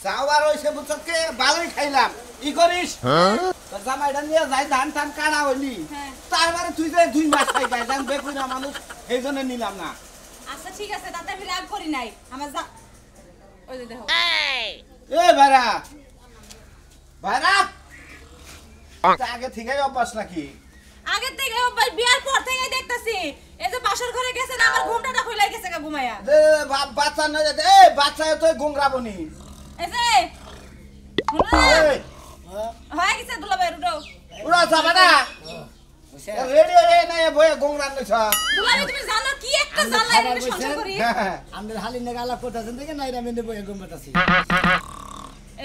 যাওয়ার হইছে বুঝছকে ভালোই খাইলাম ই করিস তোর জামাইটা নিয়ে যাই ধান টান কাটা হইলি তারপরে তুই যে 2 মাস খাই গাই জান বেকুই না মানুষ এইজন্য নিলাম না আচ্ছা ঠিক আছে তাতে আমি রাগ করি নাই আমার ওই যে দেখো এ ভাইরা ভাইরা আগে থেকেই অভ্যাস নাকি আগে থেকে অভ্যাস বিয়ার পর থেকে দেখতাছি এই যে বাসর ঘরে গেছে না আমার ঘুমটাটা খুইলাই গেছে গা ঘুমায়া বাচ্চা নয় এ বাচ্চা তো গোংরাবনি এই যে হয়ে গেছে দুলাভাই উঠো উড়া যাবা না রেডি হয়ে না বয়ে গোংরান নছ দুলাভাই তুমি জানো কি একটা জ্বালা এনে সংসার করি আমাদের হালি না গালা করতেছেন দেখে নাইরা মেনে বয়ে ঘুমাতাছি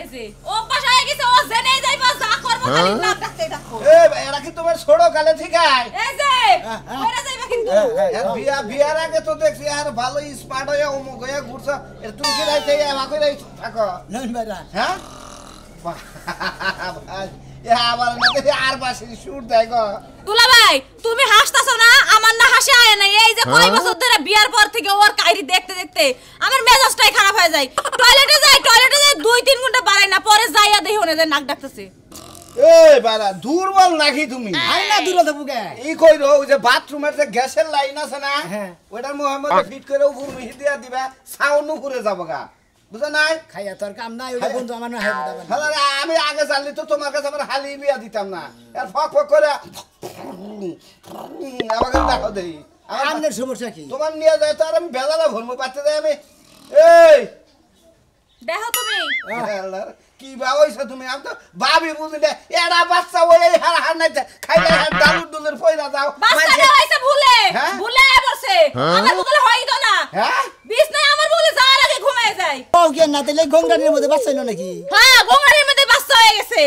এই যে ও পাশে হয়ে গেছে ও জেনে যাইবা যা করব তাই না ডাকতে ডাকো এ এরা কি তোমার ছোট কালে ঠিক আছে এই যে কইরা যাইবা কিন্তু বিয়ার আগে তো দেখছি আর ভালো স্মার্ট হয়ে অমুক হয়ে ঘুরছ তুমি কি রাইতে আমাকে রাই থাকো নন বেটা হ্যাঁ আবার আর বাসি শুট দেখো দুলাভাই তুমি হাসতাছো না আমার না হাসি আয় না এই যে কয় বছর ধরে বিয়ার পর থেকে ওর কাহিনী দেখতে দেখতে আমার মেজাজটাই খারাপ হয়ে যায় টয়লেটে যাই 2-3 ঘন্টা বাড়াই না পরে যাইয়া দেখি ওনে যে নাক ডাকতেছে এই বাড়া দুর্বল নাকি তুমি আই না দূরে দেবো কে ই কইরো ওই যে বাথরুমের যে গ্যাসের লাইন আছে না ওটার মোহাম্মদ ফিট করে উপর মিহি দিয়া দিবা সাউন্ড উপরে যাবো গা বুঝা নাই খাইয়া তোর কাম নাই ওই বন্ধু আমার না হয় আমি আগে জানলি তো তোমার কাছে আমার হালি বিয়া দিতাম না আর ফক ফক করে আমাকে দেখো দেই আমার সমস্যা কি তোমার নিয়ে যায় তো আর আমি বেলালা ভরমু পাতে যাই আমি এই দেখো তুমি কি বাবাইছো তুমি আমি তো ভাবি বুঝি না এড়া বাচ্চা ওই হার হার নাই খাইলে ডালুর দুলের পয়লা দাও বাচ্চাটা হইছে ভুলে ভুলে বসে আমার বলে হই তো না হ্যাঁ বিছনায় আমার বলে যাওয়ার আগে ঘুমিয়ে যায় ও কে না তাইলে গঙ্গানের মধ্যে বাচ্চা না নাকি হ্যাঁ গঙ্গানের মধ্যে বাচ্চা হয়ে গেছে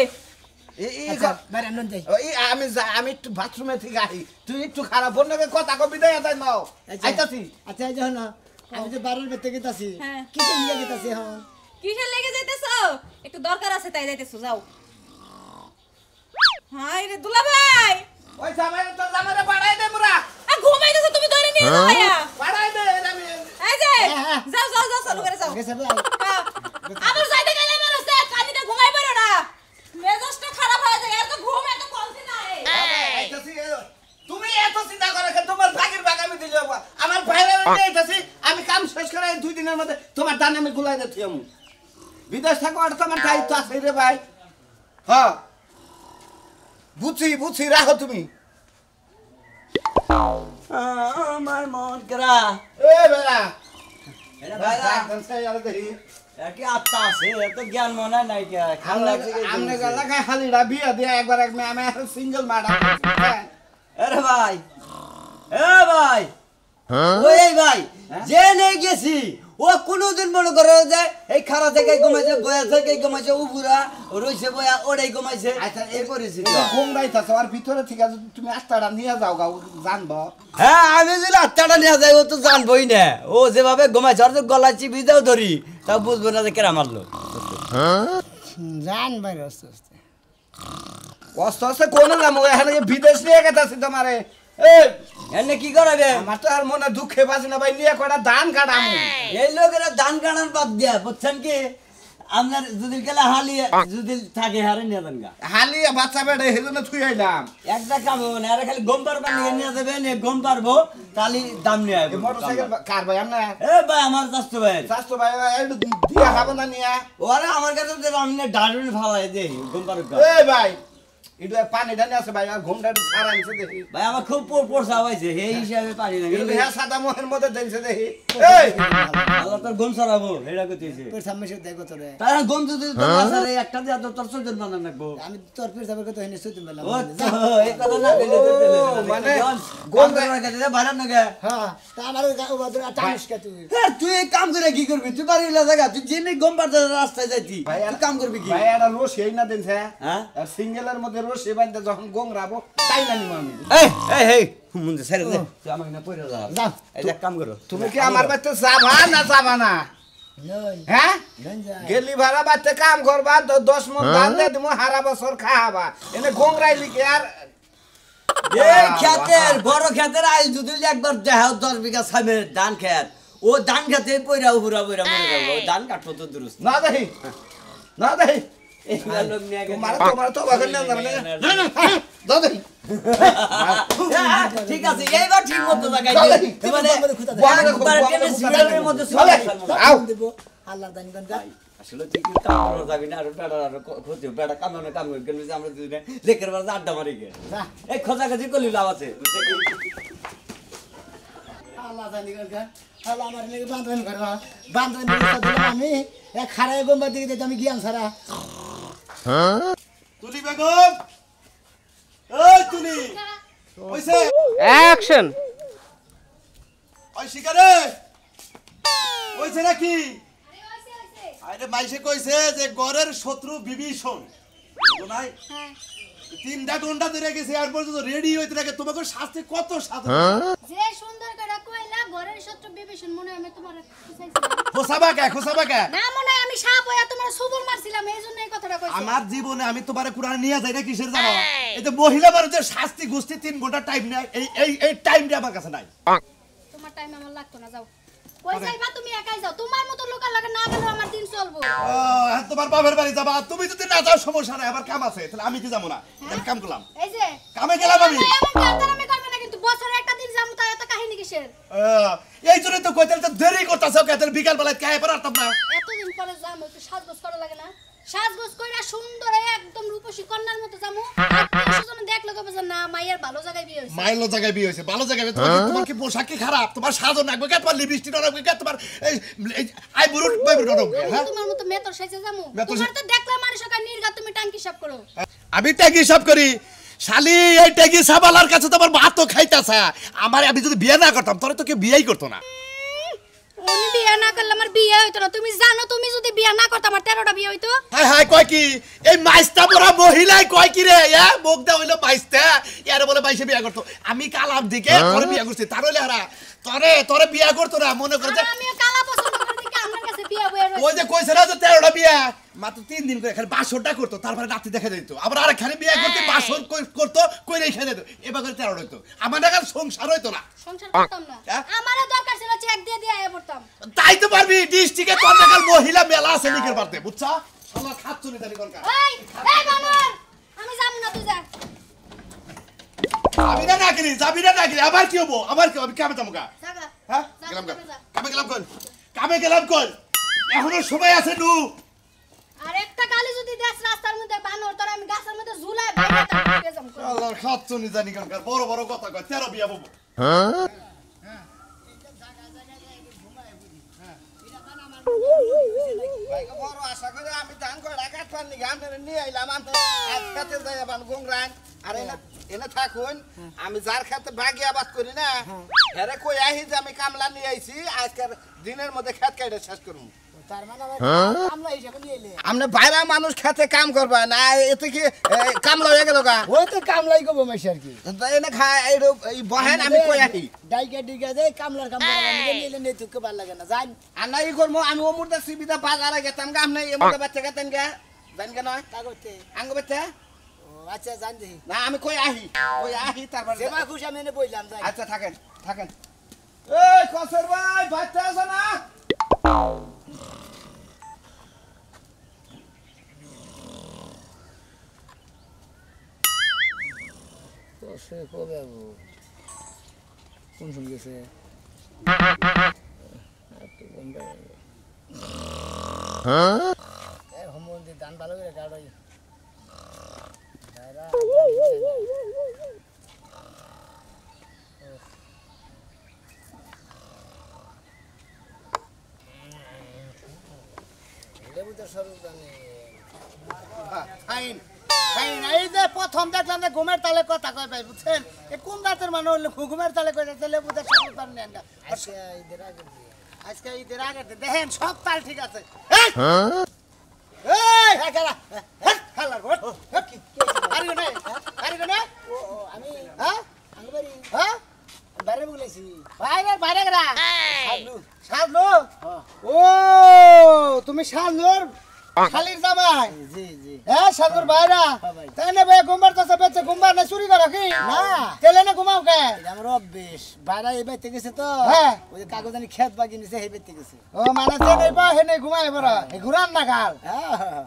আমি একটু বাথরুমে থেকে আহি তুই একটু খারাপ বন্যাকে কথা কবি দেয় তাই নাও আইতাছি আচ্ছা যখন আমি যে বারোর ভেতরে গেতাছি কিসে নিয়ে গেতাছি হ্যাঁ কিসে লেগে যাইতেছো একটু দরকার আছে তাই যাইতেছো যাও হাই রে দুলাভাই ওই জামাইরে তো জামাইরে বাড়াই দে মুরা ঘুমাইতেছো তুমি ধরে নিয়ে যাও ভাইয়া বাড়াই দে আমি এই যে যাও যাও যাও চালু করে যাও আবার যাইতে গেলে মানুষ কানিতে ঘুমাই পারো না মেজাজটা খারাপ হয়ে যায় এত ঘুম এত কলসি নাই তুমি এত চিন্তা করে তোমার ভাগের ভাগ আমি দিলে আমার ভাইরা আইতাছি আমি কাম শেষ করে 2 দিনের মধ্যে তোমার দান আমি গুলাই দিতে আমি বিদেশ থাকো আর তোমার দায়িত্ব আছে রে ভাই হ্যাঁ বুঝছি রাখো তুমি আমার মন করা এ বেলা এটা ভাইরা কি আত্মা আছে এত জ্ঞান মনে নাই কে আমনে গলা খাই হালিড়া বিয়া দিয়া একবার এক আমি সিঙ্গেল মাডা আরে ভাই এ ভাই ওই ভাই যে নেই গেছি ও কোনদিন মনে করে যে এই খারা থেকে ঘুমাইছে বয়া থেকে ঘুমাইছে উপুরা রইছে বয়া ওড়াই ঘুমাইছে আচ্ছা এই করেছি ঘুম রাইতাছ আর ভিতরে থেকে তুমি আস্তাটা নিয়ে যাও গাও জানবো হ্যাঁ আমি যদি আত্মাটা নিয়ে যাই ও তো জানবই না ও যেভাবে ঘুমাইছে আর তো গলা চিপি দাও ধরি তা বুঝবো না যে কেরা মারলো জান ভাই আস্তে আস্তে কোন নাম এখানে বিদেশ নিয়ে গেতাছি তোমারে এনে কি করাবে আমার তো আর মনে দুঃখে বাসি না ভাই নিয়ে কটা ধান কাটামু এই লোকেরা ধান কাটার বাদ দিয়া বুঝছেন কি আপনার যদি গেলে হালি যদি থাকে হারে নিয়ে দেন গা হালি বাচ্চা বেড়ে হেজন্য থুই আইলাম একটা কাম হবে না আরে খালি গম পারবা নিয়ে নিয়ে যাবে নিয়ে গম পারবো তাহলে দাম নিয়ে আসবে মোটরসাইকেল কার ভাই আমরা এ ভাই আমার চাস্তু ভাই ভাই একটু দিয়া খাবো না নিয়া ওরে আমার কাছে দেব আমি না ডাডুন ফালাই দেই গম পারবা এই ভাই এটা পানি ধানি আছে ভাই আর ঘুমটা সারা আনছে দেখি ভাই আমার খুব পড়সা হইছে এই হিসাবে পারি না কিন্তু হ্যাঁ সাদা মোহের মধ্যে দেনছে দেখি এই আল্লাহ তোর গম সারাবো এটা কইতেছে তোর সামনে সে দেখো তোরে তাই গম যদি তোর মাথারে একটা দিয়া তোর সজন বানান রাখবো আমি তোর পীর সাহেবের কথা হইনি সুতি মেলা ও তো এই কথা না কইলে মানে গম করে কাটে ভাড়া না গে হ্যাঁ তা আমার ওদের টানিস কে তুই তুই এই কাম করে কি করবি তুই বাড়ি লাগা তুই জেনে গম পাড়তে রাস্তায় যাইতি তুই কাম করবি কি ভাই এটা রোশ এই না দেনছে হ্যাঁ আর সিঙ্গেলের মধ্যে রোশ এবারে যখন গোংরাবো তাই না নিব আমি এই মুন্ডে ছেড়ে দে তুই আমাকে না পয়রা যা যা এই এক কাম করো তুমি কি আমার বাড়িতে যাবা না নই হ্যাঁ নই যা গেলি ভাড়া বাড়িতে কাম করবা 10 মন ধান দে তুমি হারা বছর খাওয়াবা এনে গোংরাইলি কি আর এই খেতের বড় খেতের আইল যদি একবার দেখাও 10 বিঘা সামনে ধান খেত ও ধান খেতে পয়রা উপুরা পয়রা মরে গেল ধান কাটতো তো দুরুস্ত না দেখি না দেই এগুলা লোক নিয়ে গেছে। তোমার তো বাগান না না না দাও দেই ঠিক আছে এইবার ঠিক মতো জায়গায় চলে। দিই। মানে বড় একবার বড় টেনে বড় সিরিয়ালের মধ্যে চলে। আও দেব আল্লাহ জানি কোন যা আসলে তুই কিন্তু কামড় যাবি না আর বেড়া আর ক্ষতি বেড়া কামড়ে কামড়ে গেলে যে আমরা দুজনে লেকের বাজে আড্ডা মারি গে যা এই খোঁজাখুঁজি করলি লাভ আছে আল্লাহ জানি কোন যা আল্লাহ আমার লাগি বান্ধন করবা বান্ধন দিলাম আমি এক খারায় গোম্বা দিকে দিতে আমি গিয়াম সারা তুলি বেগম এই তুলি কইছে অ্যাকশন ওই শিকারে কইছে নাকি আরে মাইসে কইছে যে গরের শত্রু বিভীষণ বুঝো নাই 3টা ঘন্টা ধরে গেছে আর পর্যন্ত রেডি হইতে থাকে তোমাকে শাস্তি কত সাধন যে সুন্দর করে কইলা ঘরের শত্রু বিভীষণ মনে হয় আমি তোমার খুঁচাইছিলাম খোসাবাকা না মনে হয় আমি সাপ হইয়া তোমার সুবল মারছিলাম এইজন্য এই কথাটা কইছি আমার জীবনে আমি তোমারে কুরআন নিয়ে যাই না কিসের জানো এই যে মহিলা মানুষের শাস্তি গোষ্ঠী 3 ঘন্টা টাইম নেয় এই টাইমটা আমার কাছে নাই তোমার টাইম আমার লাগতো না যাও কই যাইবা তুমি একাই যাও তোমার মতো লোকের লাগে না গেলেও আমার দিন চলবো ও তোমার বাবার বাড়ি যাবা তুমি যদি না যাও সমস্যা নাই আবার কাম আছে তাহলে আমি কি যাবো না আমি কাম করলাম এই যে কামে গেলাম আমি এমন কাতারামি করবে না কিন্তু বছরে একটা দিন যাবো তাই এত কাহিনী কিসের এই জন্য তো কইতে তো দেরি করতেছ কইতে বিকাল বেলায় কাহে পারতাম না এতদিন পরে যাবো একটু সাজগোজ করা লাগে না সাজগোজ কইরা সুন্দর একদম রূপসী কন্যার মতো যাবো আত্মীয়স্বজন দেখলে কবে যে না মায়ের ভালো জায়গায় বিয়ে হইছে মাইলো জায়গায় বিয়ে হয়েছে ভালো জায়গায় তোমার কি পোশাক কি খারাপ তোমার সাজন রাখবে কে তোমার লিপস্টিক রাখবে কে তোমার এই আইবুরু বাইবুরু রাখবে আমি হ্যাঁ তোমার মতো মেতর সাইজে যাবো মেতর তোমার তো দেখলে মানুষের কাছে নির্গা তুমি টাঙ্কি সাপ করো আমি ট্যাগি সব করি শালি এই ট্যাগি সাবালার কাছে তোমার ভাত খাইতাছে আমার আমি যদি বিয়ে না করতাম তাহলে তো কেউ বিয়েই করতো না আমি বিয়ে না করলে আমার বিয়ে হইতো না তুমি জানো তুমি যদি বিয়ে না করতে আমার 13টা বিয়ে হইতো হাই হাই কয় কি এই মাইস্তা বড় মহিলাই কয় কি রে মুখ দা হইলো মাইস্তা এর বলে মাইসে বিয়ে করতো আমি কালাম দিকে তোরে বিয়ে করছি তার হইলে হারা তোরে বিয়ে করতো না মনে করে আর আমিও কালা পছন্দ করি দেখে আমার কাছে বিয়ে বইয়া ওই রইছে যে কইছে না যে 13টা বিয়ে মাত্র 3 দিন করে খালি বাসরটা করতো তারপরে রাতে দেখা দিত আবার আরেকখানে বিয়ে করতে বাসর করতো কইরে খেয়ে দিত এবার করে 13 হইতো আমার টাকার সংসার হইতো না সংসার করতাম না হ্যাঁ? আমারও দরকার ছিল চেক দিয়ে দিয়ে আয়া পড়তাম তাই তো পারবি ডিস্ট্রিক্টে তোর টাকার মহিলা মেলা আছে লিখের পারতে বুঝছা শালা খাচ্ছনি তারি কোনকা এই এই বানর আমি যাবো না তুই যা যাবি না নাকি আবার কি হবো আবার কি আমি কামে যাবো গা জাগা হ্যাঁ যা, গেলাম যা, যা। কামে গেলাম কোন এখনো সময় আছে নু আর একটা গালি যদি দেশ রাস্তার মধ্যে বানর তোর আমি গাছের মধ্যে ঝুলাই বাইরে তাকে যাম আল্লাহ খাচ্ছনি জানি কোনকার বড় বড় কথা কয় 13 বিয়া বলবো ভাইকে বড় আশা করে আমি ধান করে রাখাত পারনি আপনারা নিয়ে আইলাম আমি আজ খেতে যাই আবার গোংরান আর এনে থাকুন আমি যার খেতে বাগি আবাদ করি না হেরে কই আহি যে আমি কামলা নিয়ে আইছি আজকের দিনের মধ্যে খেত কাইটা শেষ করবো তার মানে আমরা হিসাবে নিয়ে এলে আপনি বাইরে মানুষ খেতে কাম করবে না এতে কি কামলা হয়ে গেল গা ওই তো কামলাই গো মাইছে আর কি এনে খায় এই বহেন আমি কই আহি ডাইকা ডিগা দে কামলার কাম করা নিয়ে নিলে নেই তুকে ভালো লাগে না জান আর না ই করবো আমি ও মুর্দা সিবিদা বাজারে গেতাম গা আপনি এই মুর্দা বাচ্চা গেতেন গা জান কে নয় কাগজতে আঙ্গ বাচ্চা ও আচ্ছা জান দেখি না আমি কই আহি তারপর যেমা খুশি আমি এনে বইলাম যাই আচ্ছা থাকেন এই কসর ভাই বাচ্চা আছে না সে কবে কোন শুন গেছে হোমবন্দি দান ভালো করে গাড়াই এই যে প্রথম দেখলাম যে ঘুমের তালে কথা কয় ভাই বুঝছেন এ কোন রাতের মানুষ হলে ঘুমের তালে কয় তাহলে বুঝে সব তার নেন আজকে ঈদের আগে দেখেন সব তাল ঠিক আছে আমি বাইরে বলেছি বাইরে ও তুমি শালনুর খালির জামাই জি জি সাজুর ভাইরা ভাই। তাই না ভাই ঘুমবার তো বেঁচে ঘুমবার না চুরি করো কি না তেলে না ঘুমাও কে এটা আমার অভ্যেস বাইরে এই বাইতে গেছে তো হ্যাঁ। ওই যে কাগজানি খেত বাগি নিছে এই বাইতে গেছে ও মানে যে নেই বা হে নেই ঘুমাই বড় এই ঘুরান না গাল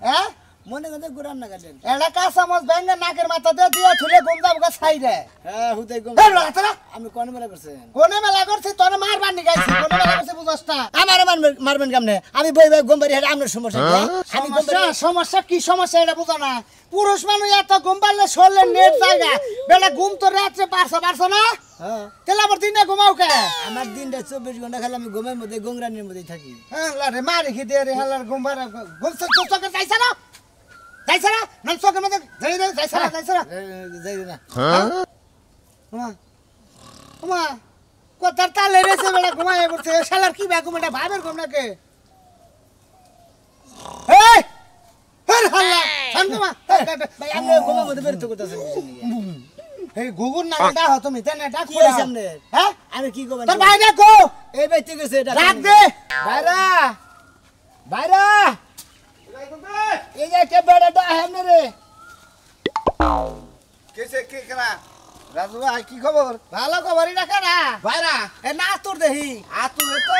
হ্যাঁ মনে কথা গুরান না কাটেন এটা কা চামচ ব্যাঙ্গে নাকের মাথাতে দিয়ে থুলে ঘুম যাবো গা ছাই রে হ্যাঁ হুদাই গম এই লড়া তোরা আমি কোন মেলা করছেন কোনে মেলা করছিস তোর মারবার নি গাইছিস কোনে মেলা করছিস বুঝছ না আমার মারবেন কেমনে আমি বই বই গম বাড়ি হেঁটে আপনার সমস্যা কি? আমি গম সমস্যা সমস্যা কি সমস্যা এটা বুঝো না পুরুষ মানুষ এত ঘুম পারলে শরীরে নেট জায়গা বেলা ঘুম তো রাত্রে পারছো না হ্যাঁ তেলা আবার দিনে ঘুমাও কে আমার দিনটা 24 ঘন্টা খালি আমি ঘুমের মধ্যে গংরানির মধ্যে থাকি হ্যাঁ লারে মারি কি দে রে হালার ঘুম পারে ঘুম চোখে যাইছ না না চোখের মধ্যে যাইছ না যাই না ওমা কথার তালে রেছে বেলা ঘুমায় পড়ছে শালার কি ব্যাগ ঘুমাটা ভাবের ঘুম নাকি এই হর হাল্লা শান্তমা ভাই আপনি ঘুমের মধ্যে বেরোতে করতেছেন এই গুগুর নাম দা হতো মি তেনে ডাক কি হইছে আপনি হ্যাঁ আমি কি করবেন তোর ভাই দেখো এই বাইতে গেছে এটা ডাক দে বাইরা বাইরা এই যে কে বেড়াটা হেমনে রে কেসে কে করা রাজু ভাই কি খবর ভালো খবরই রাখা না ভাইরা এ না তোর দেহি আতুরে তো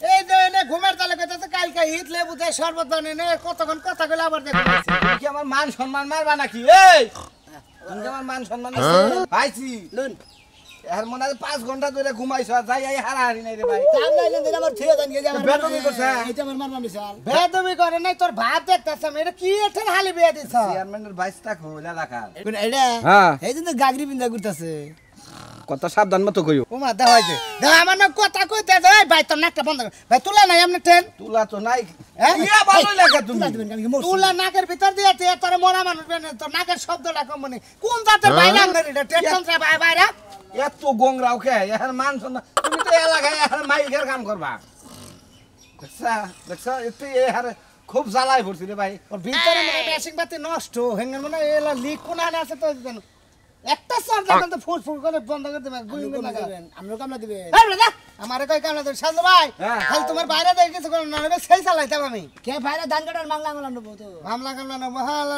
এই যে এনে ঘুমের তালে কইতাছে কালকে হিট লেবু দেয় শরবত বানিয়ে নে কতক্ষণ কথা কইলে আবার দেখো তুমি কি আমার মান সম্মান মারবা নাকি এই তুমি কি আমার মান সম্মান পাইছি লুন এর মনে হয় 5 ঘন্টা ধরে ঘুমাইছ যাই এই হারাহারি নাই রে ভাই কাম লাইলেন দিন আমার থিয়ে দেন যে আমার বেদবি করছে। এইটা আমার মারবা মিশাল বেদবি করে নাই তোর ভাত দেখতেছ এটা কি এঠান হালি বিয়ে দিছ চেয়ারম্যানের 22 টাকা হইলা রাখা কোন এইটা হ্যাঁ। এই যে গাগরি বিন্দা করতেছে কত সাবধান মতো কইও ওমা দেখাইছে দেখ আমার না কথা কইতে দে ভাই তোর নাকটা বন্ধ কর ভাই তুলা নাই এমনি ট্রেন তুলা তো নাই হ্যাঁ? ইয়া ভালো লাগে তুমি তুলা দিবেন আমি কি মরছি তুলা নাকের ভিতর দিয়ে তুই তোর মরা মানুষ বেনে তোর নাকের শব্দটা কম মানে কোন জাতের বাইরে আনবে এটা টেনশন রে ভাই বাইরে এত গোংরাও কে এর মান সম্মান তুমি তো এলাকায় এর মাইকের কাম করবা দেখছা এতে এর খুব জ্বালাই পড়ছি রে ভাই ওর ভিতরে মানে মেশিং বাতি নষ্ট হেঙ্গে মানে এলা লিক কোন আনে আছে তো জানো একটা সার লাগান তো ফুল ফুল করে বন্ধ করে দেবে গুইং না দিবেন আমরা কামলা দিবেন এই দাদা আমারে কই কামলা দে সাজু ভাই হ্যাঁ। খালি তোমার বাইরে দেখে কিছু করে না রে সেই চালাইতাম আমি কে ভাইরা ধান কাটার মাংলা আঙুল আনবো তো মামলা কামলা না মহালা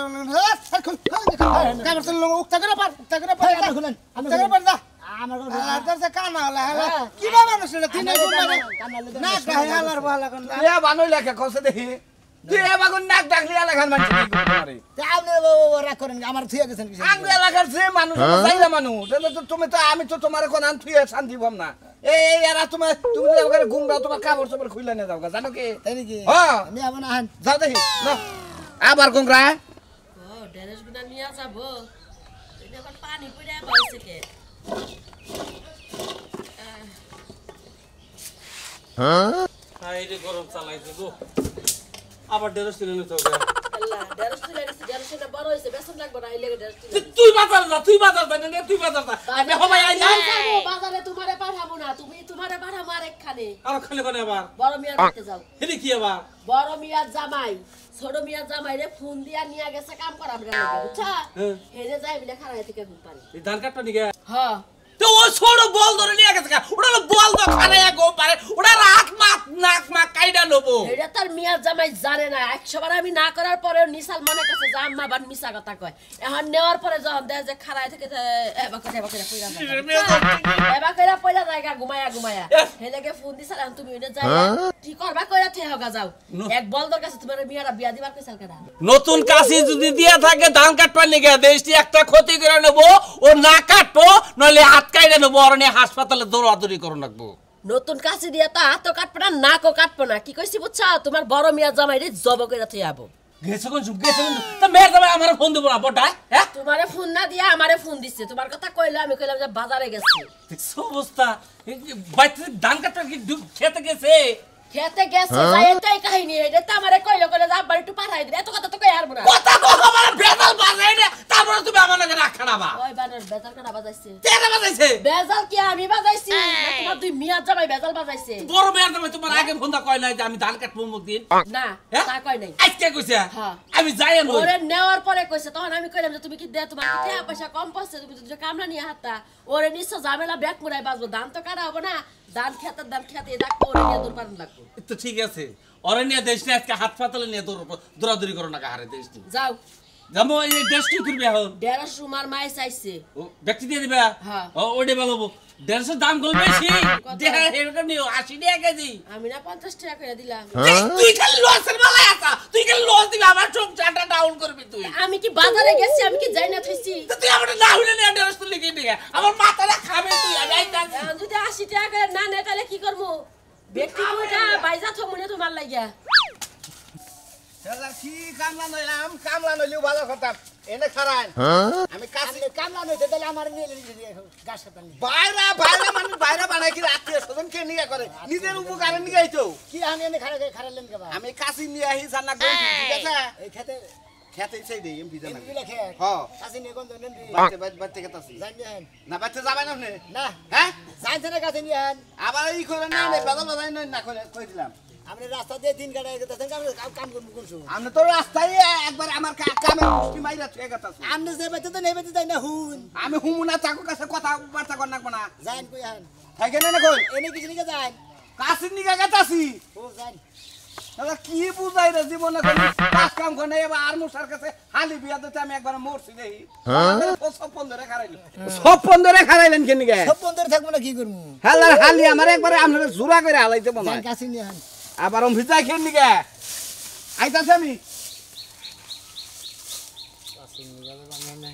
কামলা লোক উক্তা করে পার উক্তা করে পার আপনি খুলেন আমি উক্তা করে পার দা আমার আর তোর সে কানা হলা হলা হ্যাঁ। কি বা মানুষ এটা তিনে আমি গুণ মানে কামলা লইতে না গায় হালার বলা কোন তুই এ বানই লেখা কসে দেখি তুই এ বাগুন নাক ডাকলি এলাকার মানুষ কি করে তে আপনি রাগ করেন আমার থিয়ে গেছেন কিছু আঙ্গ এলাকার যে মানুষ চাইলে মানুষ তাহলে তো তুমি তো আমি তো তোমার কোন আন তুই শান্তি পাম না এই এরা তুমি তুমি ওখানে ঘুমরা তোমার কাপড় চোপড় খুলে নিয়ে যাও গা, জানো কি তাই নাকি হ্যাঁ। আমি আবার আহেন যাও দেখি নাও। আবার ঘুমরা ও ড্রেস গুনা নিয়ে যাবো এটা আবার পানি পড়ে বাইছে কে আইরে গরম চালাইছে গো আবার ডেরস তুলে নিতে হবে আল্লাহ ড্রেস তুলে নিছি ড্রেসটা বড় হইছে বেসন লাগবে না আইলে ড্রেস তুলে তুই বাজার যা তুই বাজার যা না তুই বাজার যা আমি হবাই আই না যাবো বাজারে তোমারে পাঠাবো না তুমি তোমারে পাঠাবো আরেকখানে আর খালি কোনে আবার বড় মিয়ার বাড়িতে যাও হেলি কি আবার বড় মিয়ার জামাই ছোট মিয়ার জামাই রে ফোন দিয়া নিয়ে গেছে কাম করা আমরা লাগে বুঝছা হ্যাঁ। হেরে যাই বিলে খাড়াই থেকে ঘুম পানি এই ধান কাটটা নিগে হ্যাঁ তো ও ছোট বল ধরে নিয়ে গেছে ওটা বল তো খানায় গো পারে ওটা রাত মাত নাক মা কাইডা লবো এটা তার মিয়ার জামাই জানে না 100 বার আমি না করার পরেও নিসাল মনে কাছে যে আম্মা বান মিছা কথা কয় এখন নেওয়ার পরে যখন দেয় যে খাড়াই থেকে এবা করে পয়রা যায় এবা করে পয়রা জায়গা ঘুমায়া ঘুমায়া হেলেকে ফোন দিছাল তুমি ওইনে যাই কি করবা কইরা থে হোগা যাও এক বলদর কাছে তোমার মিয়ারা বিয়া দিবার কইছাল কেডা নতুন কাশি যদি দিয়া থাকে ধান কাটবার নিগে দেশটি একটা ক্ষতি করে নেব ও না কাটবো নইলে হাত কাইডা নেব আর নিয়ে হাসপাতালে দৌড়াদৌড়ি করো লাগবো নতুন কাছে দিয়া তো হাত কাটবো না নাকও কাটবো না কি কইছি বুঝছা তোমার বড় মিয়া জামাই রে জব কইরা থে আবো গেছে কোন তা মেয়ের জামাই আমার ফোন দেবো না বটা হ্যাঁ তোমারে ফোন না দিয়া আমারে ফোন দিছে তোমার কথা কইলো আমি কইলাম যে বাজারে গেছি দেখছো অবস্থা বাইতে ধান কাটতে কি খেতে গেছে খেতে গেছে যাই এটাই কাহিনী এটা তো আমারে কইলো কইলো যে আব্বার একটু পাঠাই দিন এত কথা তো কই হারবো না কথা কথা মানে বেজাল বাজাই না তারপরে তুমি আমার নাকি রাখা না বা ওই বানর বেজাল কাটা বাজাইছে তেরা বাজাইছে বেজাল কি আমি বাজাইছি না তোমার দুই মিয়া জামাই বেজাল বাজাইছে বড় মেয়ের জামাই তোমার আগে ফোন দা কয় নাই যে আমি ধান কাটবো মুখ দিন না হ্যাঁ? তা কই নাই আজকে কইছে হ্যাঁ। আমি যাই না ওরে নেওয়ার পরে কইছে তখন আমি কইলাম যে তুমি কি দে তোমার কি টাকা পয়সা কম পড়ছে তুমি তো কামলা নিয়ে হাতটা ওরে নিশ্চয় ঝামেলা ব্যাক মুড়াই বাজবো ধান তো কাটা হবে না ধান খেতে ডাকবো ওরে নিয়ে দূর পারেন লাগবো তো ঠিক আছে ওরে নিয়ে দেশ নিয়ে আজকে হাত পাতালে নিয়ে দৌড়াদৌড়ি করো না হারে দেশ নিয়ে যাও যাবো এই দেশ কি করবে এখন 150 সুমার মাই চাইছে ও ব্যক্তি দিয়ে দিবা হ্যাঁ। ও ওডে ভালো 150 দাম গোল বেশি দেখা এরকম নিও 80 টাকা কেজি আমি না 50 টাকা করে দিলাম তুই খালি লসের বেলায় আসা তুই খালি লস দিবি আমার সংসারটা ডাউন করবি তুই আমি কি বাজারে গেছি আমি কি যাই না থইছি তো তুই আমার না হইলে নিয়ে 150 লিখে দিগে আমার মাথাটা খাবে তুই আমি আইতাছি এখন যদি 80 টাকা করে না নেয় তাহলে কি করবো ব্যক্তি কইটা বাইজা থমনে তোমার লাগিয়া শালা কি কামলা নইলাম কামলা নইলেও ভালো কথা এনে খারান আমি কাছে কামলা নইতে তাহলে আমার নিয়ে গাছ কাটা নিয়ে বাইরে মানুষ বাইরে বানাই কি আত্মীয় স্বজন কে নিয়ে করে নিজের উপকারে নিয়ে আইতো কি আমি এনে খারালেন কে বা আমি কাছে নিয়ে আহি জানা গো ঠিক আছে এই খেতে খেতে চাই দেই এমপি জানা এমপিলা খেত হ্যাঁ কাছে নিয়ে কোন দেন দি বাচ্চা খেতাছি জানেন না বাচ্চা যাবে না আপনি না হ্যাঁ জানতে না কাছে নিয়ে আন আবার এই করে না বেদল বাজাই না করে কই দিলাম আপনি রাস্তা দিয়ে 3 গাড়ি গেছেন কাম করব কোন সময় আমি তো রাস্তায় একবার আমার কামে মুষ্টি মাইরা ছুঁয়ে গেতাছি আপনি যে বেতে তো নেই বেতে যাই না হুন আমি হুমুনা চাকু কাছে কথা বার্তা কর নাকবো না যাইন কই আন থাকে না কই এনে কিছু নিকে যাইন কাছে নিয়ে গেতাছি ও যাইন দাদা কি বুঝাই রে জীবনে কাজ কাম করে এবার আর মুসার কাছে হালি বিয়া দিতে আমি একবার মরছি দেই সব পন্দরে খারাইলেন কেন গে সব বন্ধ থাকবো না কি করব হালার হালি আমার একবারে আপনারা জোড়া করে হালাইতে মনে যাইন হয় কাছে নিয়ে আন আবার ভিজা খেন নিগে আইতাছে আমি কাছে নিয়ে যাবে মানে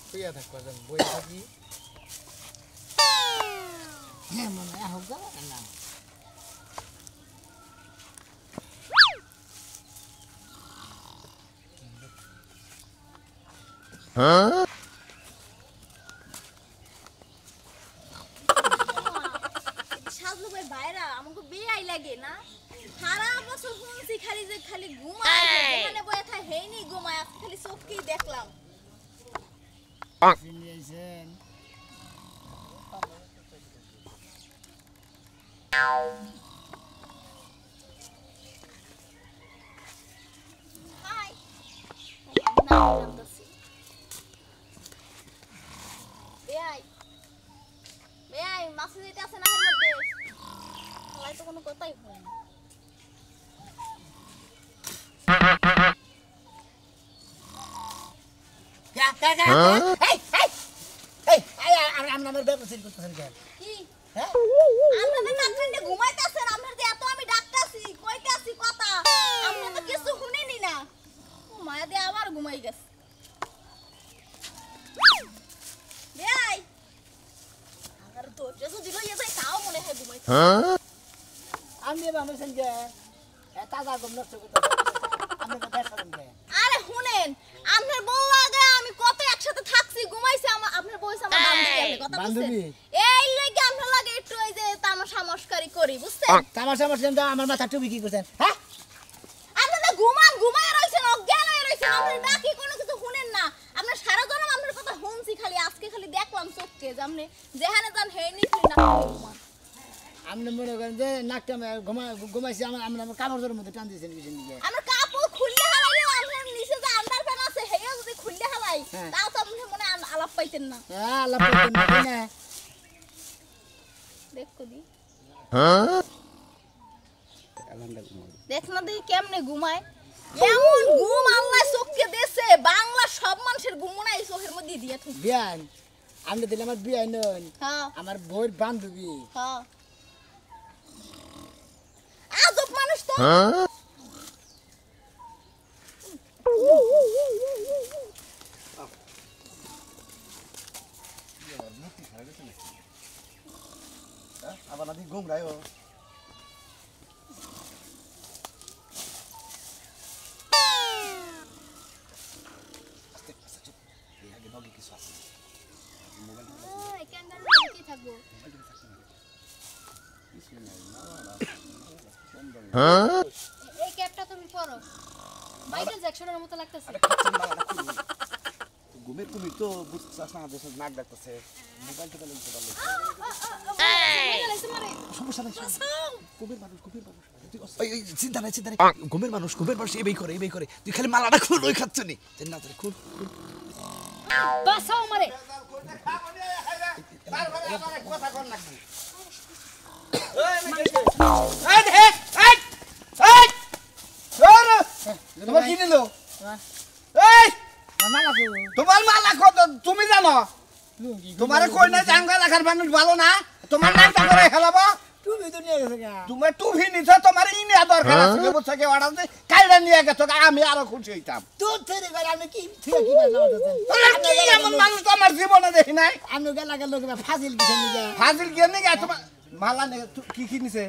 কইয়া থাকবা যান বই থাকি হ্যাঁ মনে হোক না সাজলু ভাই বাইরা আমাকে বিয়াই লাগে না সারা বছর শুনছি খালি যে খালি ঘুমায় মানে বয়া থা হেইনি ঘুমায় আজকে খালি চোখকেই দেখলাম নিয়ে আইছেন হাই না নামতাছি বেয়াই বেয়াই মাছ দিতে আছে না এর মধ্যে হয় তো কোনো কথাই হয় না আমরা আমার ব্যবস্থা করতেছেন কেন কি হ্যাঁ আপনাদের রাত্রিতে ঘুমাইতাছেন আপনাদের এত আমি ডাকতাছি কইতাছি কথা আপনি তো কিছু শুনেনি না ও মায়া দিয়ে আবার ঘুমাই গেছে বেয়াই আর তো যদি লইয়া যায় তাও মনে হয় ঘুমাইতে আমি এবার আমার সঙ্গে তাজা গম নষ্ট করতেছেন আপনি তো দেখালেন কেন আরে শুনেন আপনার বউ লাগে আমি কত একসাথে থাকছি ঘুমাইছি আপনার বউ আমার বান্ধবী আপনি কথা বান্ধবী? বুঝছেন এই লাগি আপনার লাগে একটু ওই যে তামাশা মস্কারি করি বুঝছেন তামাশা আমার মাথা টুপি কি করছেন হ্যাঁ আপনারা ঘুমায় রইছেন অজ্ঞান হয়ে রইছেন আপনি বাকি কোনো কিছু শুনেন না আপনার সারা জনম আপনার কথা শুনছি খালি আজকে খালি দেখলাম চোখকে যে আপনি যেখানে যান হে নিখলি না ঘুমান আপনি মনে করেন যে নাকটা ঘুমাইছি আমার কাপড়ের মধ্যে টান দিয়েছেন পিছন দিকে আমরা কাপড় খুললে হালাইলে আপনার নিচে যে আন্ডারপ্যান্ট আছে হেয়া যদি খুললে হালাই হ্যাঁ। তাও তো আপনি মনে হয় আলাপ পাইতেন না হ্যাঁ আল্লাহ পাইতেন না, তাই না দেখো দি দেখ না দেখি কেমনে ঘুমায় এমন ঘুম আল্লাহ চোখকে দেছে বাংলা সব মানুষের ঘুম মনে হয় এই চোখের মধ্যে দিয়ে থুই বিয়ান আপনি দিলে আমার বিয়ান নন হ্যাঁ আমার বউর বান্ধবী হ্যাঁ আজব মানুষ তো আবার নাকি ঘুমরায় ও ক্যাঙ্গারু কি থাকবো এই ক্যাপটা তুমি পরো মাইকেল জ্যাকসনের মতো লাগতেছে ঘুমের কুমির তো বুঝতে না দেশে নাক ডাকতেছে মোবাইল টোবাইল নিতে পারলে মাইকেল এসে মারে সমস্যা নাই ওই চিন্তা নাই ঘুমের মানুষ এই করে তুই খালি মালাটা খুল ওই খাচ্ছ নি না তোর খুল বাঁচাও আমারে কথা কর না এই দেখ এই তোমার কি নিল এই তোমার মালা কত তুমি জানো তোমার কই না জাঙ্গা রাখার মানুষ ভালো না তোমার নামটা করে খেলাবো তুমি তো নিয়ে গেছে গা তুমি টুভি নিছো তোমার ইনে দরকার আছে বুঝছো কি অর্ডার দে কাইরা নিয়ে গেছো আমি আরো খুশি হইতাম তোর থেকে করে আমি কি থেকে কি বাজনা হতেছেন কি এমন মানুষ তো আমার জীবনে দেখি নাই আমি গেলা গেল ফাজিল কিছু নিয়ে ফাজিল কে নিয়ে গেছো মালা নিয়ে কি কি নিছে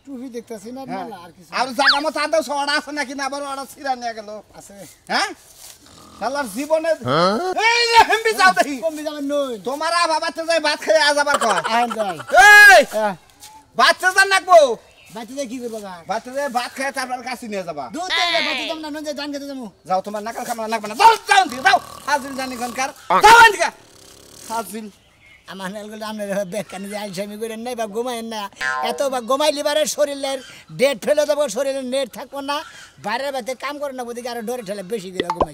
টুপি দেখতেছি না হ্যাঁ। মালা আর কিছু আর জায়গা মতো আদৌ সড়া আছে নাকি না আবার ওরা ছিড়া নিয়ে গেল আছে হ্যাঁ শালার জীবনে এই যে হেমবি যাও দেখি কমবি যাবেন নই তোমার বাবাতে যাই ভাত খেয়ে আজ আবার কয় আইন যাই এই বাচ্চা জান নাকবো বাচ্চাদের কি করবো গা বাচ্চা যাই ভাত খেয়ে তারপর কাছে নিয়ে যাবা দুধ থেকে বাচ্চা দাম না নজে জান খেতে যাবো যাও তোমার নাকাল খামলা নাকবা না যাও যাও দিকে যাও হাজির জানি কানকার যাও এদিকে হাজির আমার নালগুলো আমরা বেকানি যে আইসামি করেন নাই বা ঘুমাইন না এত বা ঘুমাইলি বারে শরীরের ডেট ফেলে দেবো শরীরের নেট থাকবো না বাইরের বাড়িতে কাম করে না ওদিকে আরো ডরে ঠেলে বেশি করে ঘুমাই